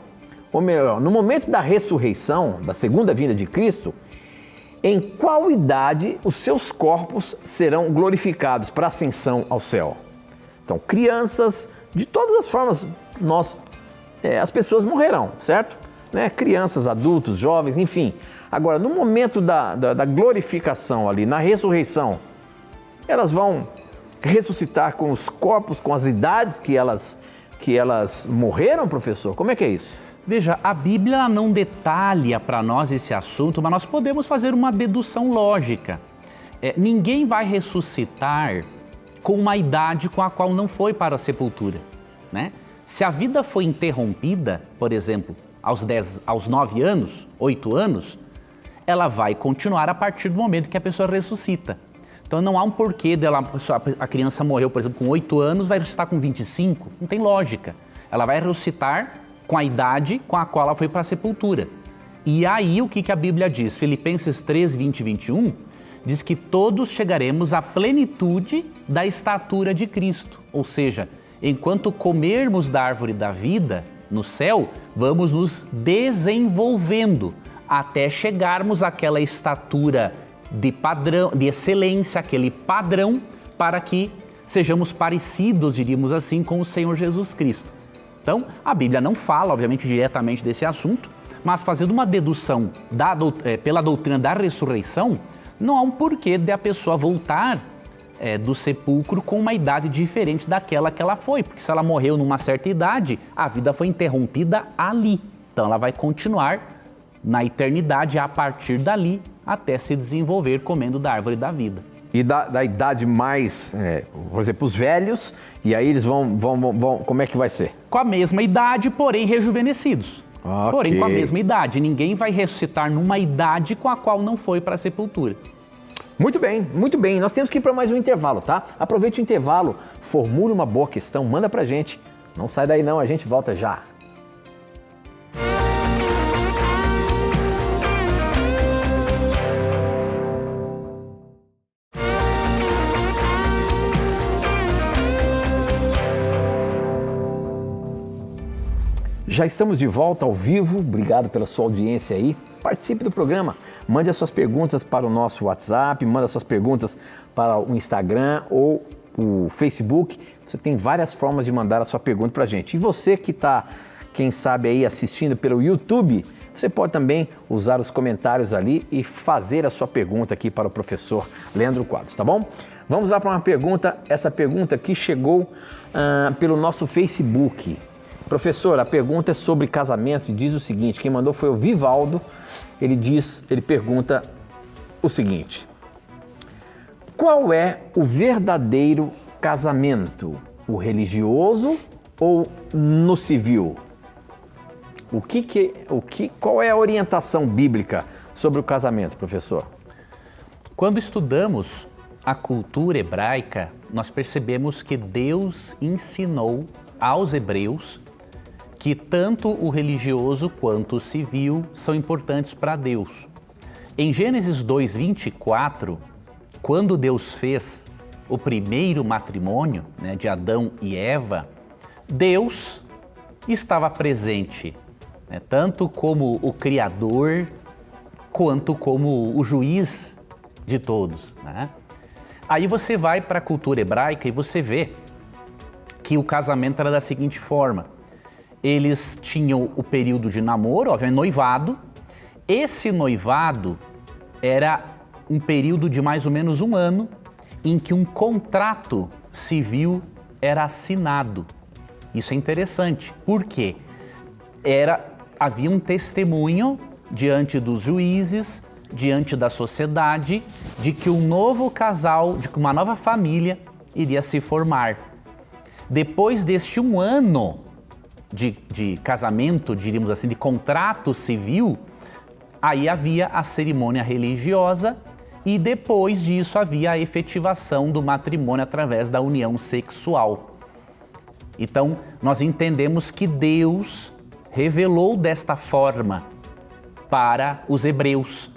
ou melhor, no momento da ressurreição, da segunda vinda de Cristo, em qual idade os seus corpos serão glorificados para a ascensão ao céu? Então, crianças, de todas as formas, as pessoas morrerão, certo? Crianças, adultos, jovens, enfim. Agora, no momento da glorificação ali, na ressurreição, elas vão ressuscitar com os corpos, com as idades que elas morreram, professor? Como é que é isso?
Veja, a Bíblia não detalha para nós esse assunto, mas nós podemos fazer uma dedução lógica. Ninguém vai ressuscitar com uma idade com a qual não foi para a sepultura, né? Se a vida foi interrompida, por exemplo, aos 9 anos, 8 anos, ela vai continuar a partir do momento que a pessoa ressuscita. Então não há um porquê a criança morreu, por exemplo, com 8 anos, vai ressuscitar com 25. Não tem lógica. Ela vai ressuscitar com a idade com a qual ela foi para a sepultura. E aí o que a Bíblia diz? Filipenses 3, 20 e 21 diz que todos chegaremos à plenitude da estatura de Cristo. Ou seja, enquanto comermos da árvore da vida no céu, vamos nos desenvolvendo até chegarmos àquela estatura de padrão, de excelência, aquele padrão para que sejamos parecidos, diríamos assim, com o Senhor Jesus Cristo. Então, a Bíblia não fala, obviamente, diretamente desse assunto, mas fazendo uma dedução pela doutrina da ressurreição, não há um porquê de a pessoa voltar do sepulcro com uma idade diferente daquela que ela foi, porque se ela morreu numa certa idade, a vida foi interrompida ali. Então, ela vai continuar na eternidade a partir dali até se desenvolver comendo da árvore da vida.
E da idade mais, por exemplo, os velhos, e aí eles vão, como é que vai ser?
Com a mesma idade, porém rejuvenescidos.
Okay.
Porém, com a mesma idade. Ninguém vai ressuscitar numa idade com a qual não foi para a sepultura.
Muito bem, muito bem. Nós temos que ir para mais um intervalo, tá? Aproveite o intervalo, formule uma boa questão, manda pra gente. Não sai daí não, a gente volta já. Já estamos de volta ao vivo, obrigado pela sua audiência aí. Participe do programa, mande as suas perguntas para o nosso WhatsApp, manda suas perguntas para o Instagram ou o Facebook. Você tem várias formas de mandar a sua pergunta para a gente. E você que está, quem sabe, aí assistindo pelo YouTube, você pode também usar os comentários ali e fazer a sua pergunta aqui para o professor Leandro Quadros, tá bom? Vamos lá para uma pergunta, essa pergunta que chegou pelo nosso Facebook. Professor, a pergunta é sobre casamento e diz o seguinte, quem mandou foi o Vivaldo, ele pergunta o seguinte: qual é o verdadeiro casamento? O religioso ou no civil? Qual é a orientação bíblica sobre o casamento, professor?
Quando estudamos a cultura hebraica, nós percebemos que Deus ensinou aos hebreus que tanto o religioso quanto o civil são importantes para Deus. Em Gênesis 2:24, quando Deus fez o primeiro matrimônio, de Adão e Eva, Deus estava presente, tanto como o Criador, quanto como o juiz de todos. Aí você vai para a cultura hebraica e você vê que o casamento era da seguinte forma: eles tinham o período de namoro, obviamente noivado. Esse noivado era um período de mais ou menos um ano em que um contrato civil era assinado. Isso é interessante, porque havia um testemunho diante dos juízes, diante da sociedade, de que um novo casal, de que uma nova família iria se formar. Depois deste um ano de casamento, diríamos assim, de contrato civil, aí havia a cerimônia religiosa e depois disso havia a efetivação do matrimônio através da união sexual. Então, nós entendemos que Deus revelou desta forma para os hebreus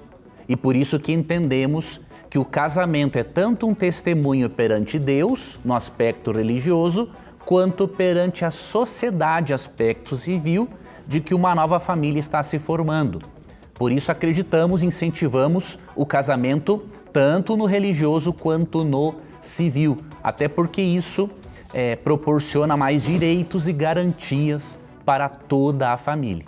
e por isso que entendemos que o casamento é tanto um testemunho perante Deus, no aspecto religioso, quanto perante a sociedade, aspecto civil, de que uma nova família está se formando. Por isso acreditamos, incentivamos o casamento tanto no religioso quanto no civil, até porque isso proporciona mais direitos e garantias para toda a família.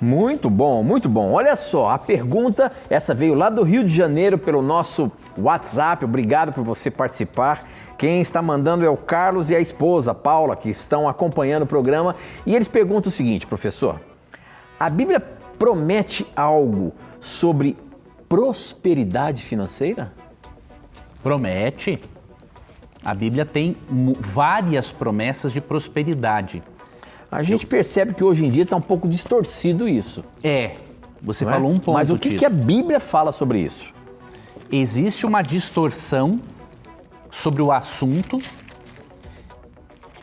Muito bom, muito bom. Olha só, a pergunta, essa veio lá do Rio de Janeiro pelo nosso WhatsApp. Obrigado por você participar. Quem está mandando é o Carlos e a esposa, Paula, que estão acompanhando o programa. E eles perguntam o seguinte, professor: a Bíblia promete algo sobre prosperidade financeira?
Promete. A Bíblia tem várias promessas de prosperidade.
A gente percebe que hoje em dia está um pouco distorcido isso.
Você falou um ponto,
Mas o que a Bíblia fala sobre isso?
Existe uma distorção sobre o assunto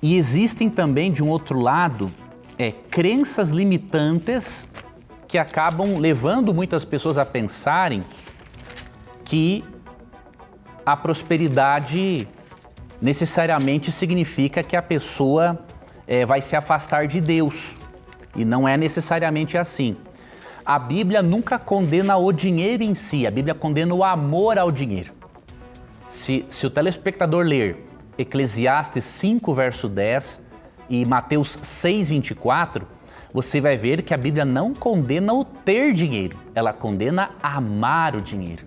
e existem também, de um outro lado, crenças limitantes que acabam levando muitas pessoas a pensarem que a prosperidade necessariamente significa que a pessoa vai se afastar de Deus. E não é necessariamente assim. A Bíblia nunca condena o dinheiro em si, a Bíblia condena o amor ao dinheiro. Se o telespectador ler Eclesiastes 5, verso 10 e Mateus 6, 24, você vai ver que a Bíblia não condena o ter dinheiro, ela condena amar o dinheiro,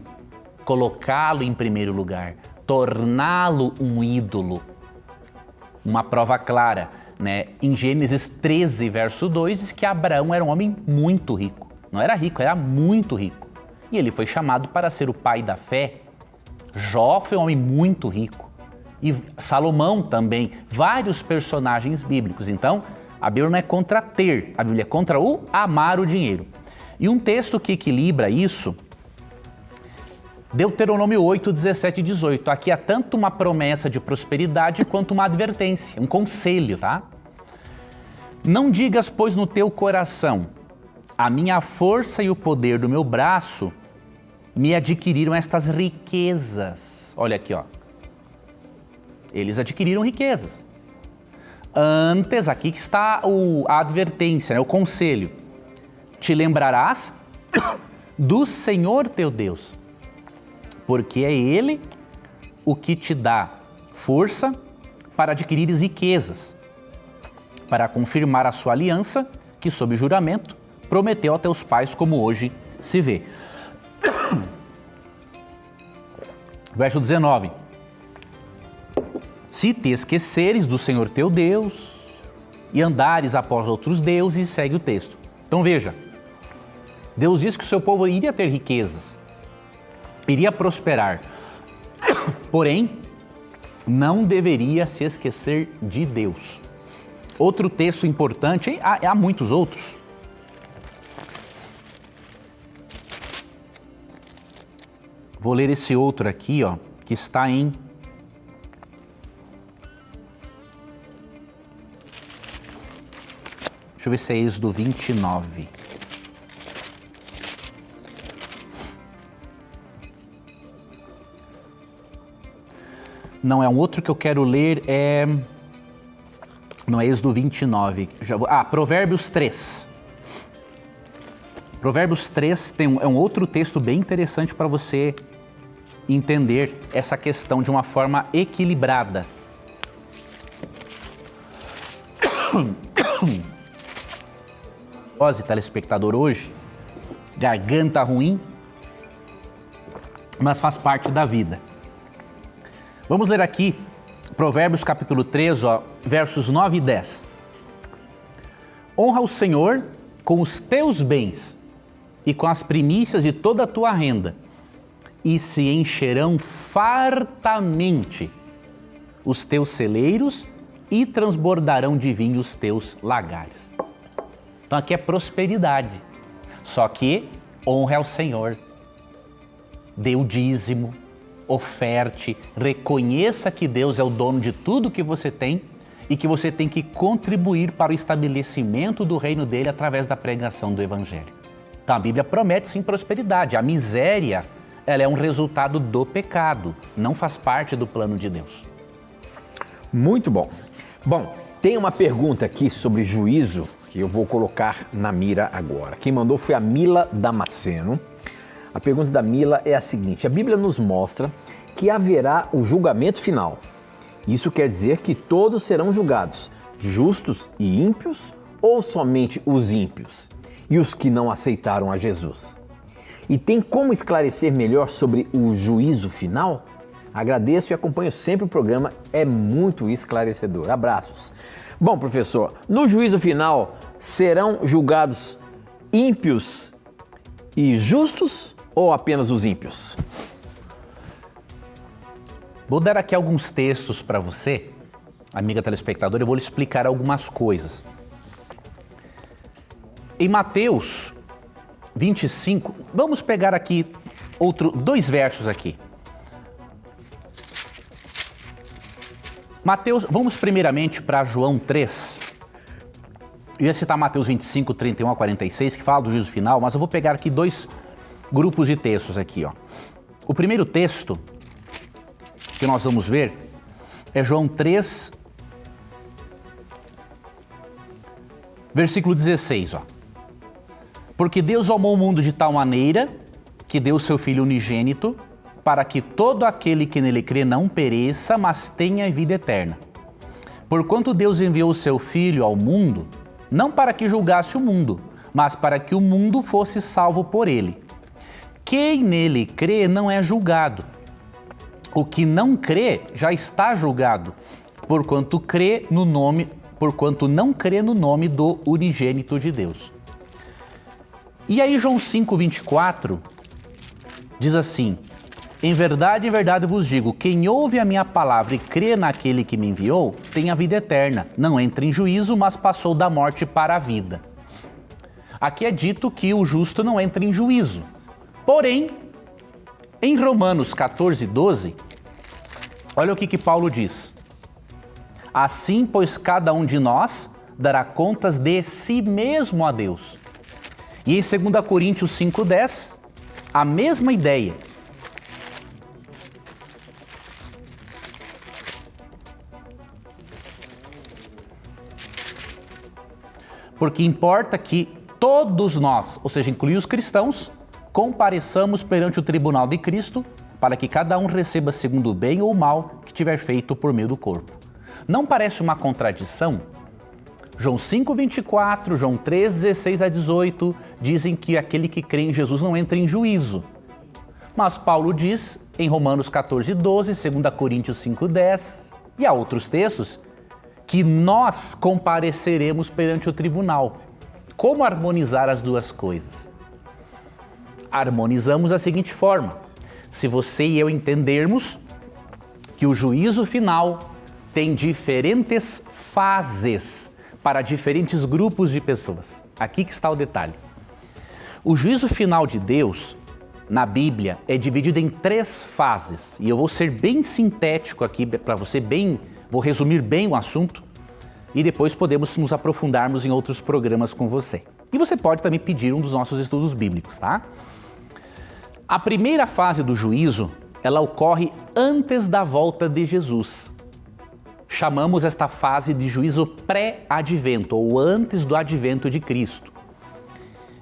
colocá-lo em primeiro lugar, torná-lo um ídolo. Uma prova clara, em Gênesis 13, verso 2, diz que Abraão era um homem muito rico. Não era rico, era muito rico. E ele foi chamado para ser o pai da fé. Jó foi um homem muito rico. E Salomão também, vários personagens bíblicos. Então, a Bíblia não é contra ter, a Bíblia é contra o amar o dinheiro. E um texto que equilibra isso, Deuteronômio 8, 17 e 18. Aqui há tanto uma promessa de prosperidade quanto uma advertência, um conselho, tá? Não digas, pois, no teu coração: a minha força e o poder do meu braço me adquiriram estas riquezas. Olha aqui, ó. Eles adquiriram riquezas. Antes, aqui que está a advertência, né, o conselho. Te lembrarás do Senhor teu Deus, porque é Ele o que te dá força para adquirires riquezas, para confirmar a sua aliança, que sob juramento prometeu a teus pais, como hoje se vê. Verso 19. Se te esqueceres do Senhor teu Deus e andares após outros deuses, segue o texto. Então veja, Deus disse que o seu povo iria ter riquezas, iria prosperar, porém, não deveria se esquecer de Deus. Outro texto importante, há muitos outros. Vou ler esse outro aqui, ó, que está em deixa eu ver se é Êxodo 29. Não, é um outro que eu quero ler, não é Êxodo 29. Provérbios 3. Provérbios 3 é um outro texto bem interessante para você entender essa questão de uma forma equilibrada. Telespectador hoje, garganta ruim, mas faz parte da vida. Vamos ler aqui Provérbios capítulo 3, versos 9 e 10. Honra o Senhor com os teus bens e com as primícias de toda a tua renda, e se encherão fartamente os teus celeiros e transbordarão de vinho os teus lagares. Então aqui é prosperidade, só que honre ao Senhor, dê o dízimo, oferte, reconheça que Deus é o dono de tudo que você tem e que você tem que contribuir para o estabelecimento do reino dele através da pregação do Evangelho. Então a Bíblia promete sim prosperidade. A miséria, ela é um resultado do pecado, não faz parte do plano de Deus.
Muito bom. Bom, tem uma pergunta aqui sobre juízo que eu vou colocar na mira agora. Quem mandou foi a Mila Damasceno. A pergunta da Mila é a seguinte: a Bíblia nos mostra que haverá o julgamento final. Isso quer dizer que todos serão julgados, justos e ímpios, ou somente os ímpios e os que não aceitaram a Jesus? E tem como esclarecer melhor sobre o juízo final? Agradeço e acompanho sempre o programa, é muito esclarecedor. Abraços. Bom, professor, no juízo final serão julgados ímpios e justos ou apenas os ímpios?
Vou dar aqui alguns textos para você, amiga telespectadora, eu vou lhe explicar algumas coisas. Em Mateus 25, vamos pegar aqui dois versos aqui. Mateus, vamos primeiramente para João 3. Eu ia citar Mateus 25, 31 a 46, que fala do juízo final, mas eu vou pegar aqui dois grupos de textos aqui, ó. O primeiro texto que nós vamos ver é João 3, versículo 16, ó. Porque Deus amou o mundo de tal maneira que deu o seu Filho unigênito, para que todo aquele que nele crê não pereça, mas tenha vida eterna. Porquanto Deus enviou o seu Filho ao mundo, não para que julgasse o mundo, mas para que o mundo fosse salvo por ele. Quem nele crê não é julgado. O que não crê já está julgado, porquanto não crê no nome do unigênito de Deus. E aí João 5:24 diz assim: em verdade vos digo, quem ouve a minha palavra e crê naquele que me enviou, tem a vida eterna, não entra em juízo, mas passou da morte para a vida. Aqui é dito que o justo não entra em juízo. Porém, em Romanos 14:12, olha o que Paulo diz. Assim, pois cada um de nós dará contas de si mesmo a Deus. E em 2 Coríntios 5:10, a mesma ideia. porque importa que todos nós, ou seja, incluindo os cristãos, compareçamos perante o tribunal de Cristo para que cada um receba segundo o bem ou o mal que tiver feito por meio do corpo. Não parece uma contradição? João 5:24, João 3:16 a 18 dizem que aquele que crê em Jesus não entra em juízo. Mas Paulo diz em Romanos 14:12, 2 Coríntios 5:10 e há outros textos que nós compareceremos perante o tribunal. Como harmonizar as duas coisas? Harmonizamos da seguinte forma: se você e eu entendermos que o juízo final tem diferentes fases para diferentes grupos de pessoas. Aqui que está o detalhe. O juízo final de Deus, na Bíblia, é dividido em 3 fases. E eu vou ser bem sintético aqui para você, vou resumir bem o assunto e depois podemos nos aprofundarmos em outros programas com você. E você pode também pedir um dos nossos estudos bíblicos, tá? A primeira fase do juízo, ela ocorre antes da volta de Jesus. Chamamos esta fase de juízo pré-advento, ou antes do advento de Cristo.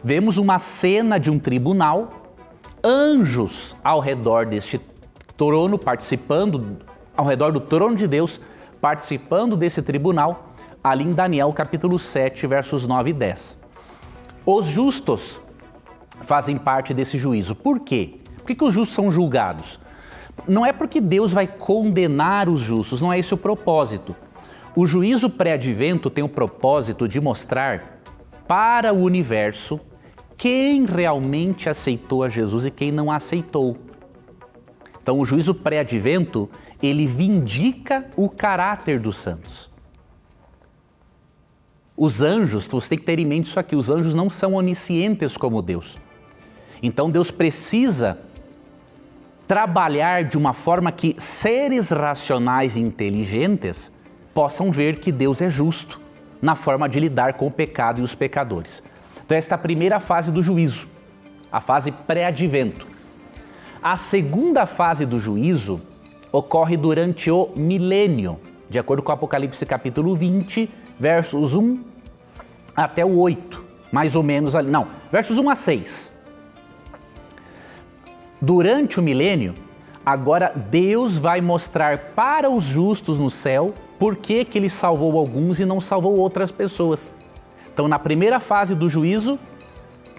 Vemos uma cena de um tribunal, anjos ao redor deste trono, ao redor do trono de Deus, participando desse tribunal, ali em Daniel capítulo 7, versos 9 e 10. Os justos fazem parte desse juízo. Por quê? Por que os justos são julgados? Não é porque Deus vai condenar os justos, não é esse o propósito. O juízo pré-advento tem o propósito de mostrar para o universo quem realmente aceitou a Jesus e quem não aceitou. Então, o juízo pré-advento, ele vindica o caráter dos santos. Os anjos, você tem que ter em mente isso aqui, os anjos não são oniscientes como Deus. Então, Deus precisa trabalhar de uma forma que seres racionais e inteligentes possam ver que Deus é justo na forma de lidar com o pecado e os pecadores. Então, esta é a primeira fase do juízo, a fase pré-advento. A segunda fase do juízo ocorre durante o milênio, de acordo com Apocalipse capítulo 20, versos 1 até o 8, mais ou menos ali. Não, versos 1 a 6. Durante o milênio, agora Deus vai mostrar para os justos no céu por que Ele salvou alguns e não salvou outras pessoas. Então, na primeira fase do juízo,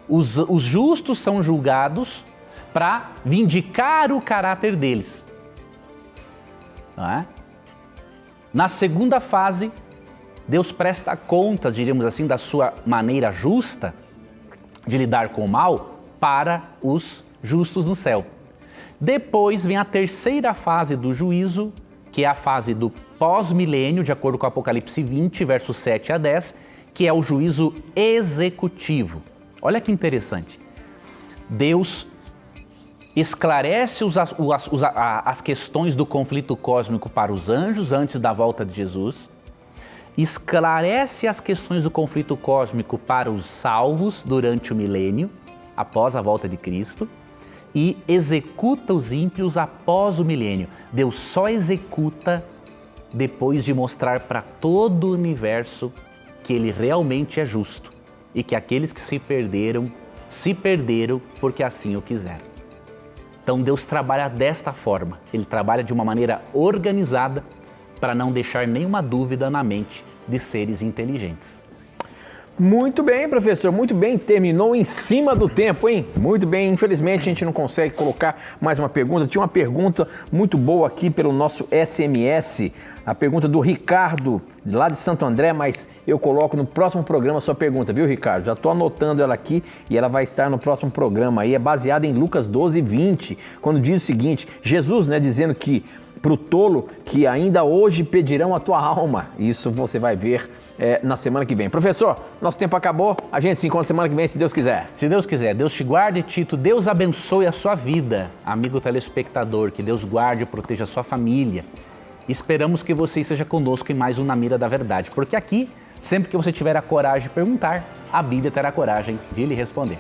os justos são julgados para vindicar o caráter deles. Não é? Na segunda fase, Deus presta contas, diríamos assim, da sua maneira justa de lidar com o mal para os justos no céu. Depois vem a terceira fase do juízo, que é a fase do pós-milênio, de acordo com o Apocalipse 20, versos 7 a 10, que é o juízo executivo. Olha que interessante. Deus esclarece as questões do conflito cósmico para os anjos antes da volta de Jesus, esclarece as questões do conflito cósmico para os salvos durante o milênio, após a volta de Cristo, e executa os ímpios após o milênio. Deus só executa depois de mostrar para todo o universo que Ele realmente é justo e que aqueles que se perderam porque assim o quiseram. Então Deus trabalha desta forma, Ele trabalha de uma maneira organizada para não deixar nenhuma dúvida na mente de seres inteligentes.
Muito bem, professor, muito bem, terminou em cima do tempo, hein? Muito bem, infelizmente a gente não consegue colocar mais uma pergunta. Tinha uma pergunta muito boa aqui pelo nosso SMS, a pergunta do Ricardo, lá de Santo André, mas eu coloco no próximo programa a sua pergunta, viu, Ricardo? Já estou anotando ela aqui e ela vai estar no próximo programa aí, é baseada em Lucas 12:20, quando diz o seguinte, Jesus, dizendo que para o tolo que ainda hoje pedirão a tua alma. Isso você vai ver na semana que vem. Professor, nosso tempo acabou. A gente se encontra semana que vem, se Deus quiser.
Se Deus quiser. Deus te guarde, Tito. Deus abençoe a sua vida, amigo telespectador. Que Deus guarde e proteja a sua família. Esperamos que você esteja conosco em mais um Na Mira da Verdade. Porque aqui, sempre que você tiver a coragem de perguntar, a Bíblia terá coragem de lhe responder.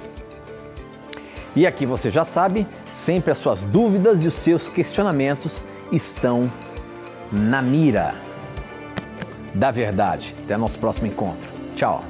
E aqui você já sabe, sempre as suas dúvidas e os seus questionamentos estão na mira da verdade. Até nosso próximo encontro. Tchau.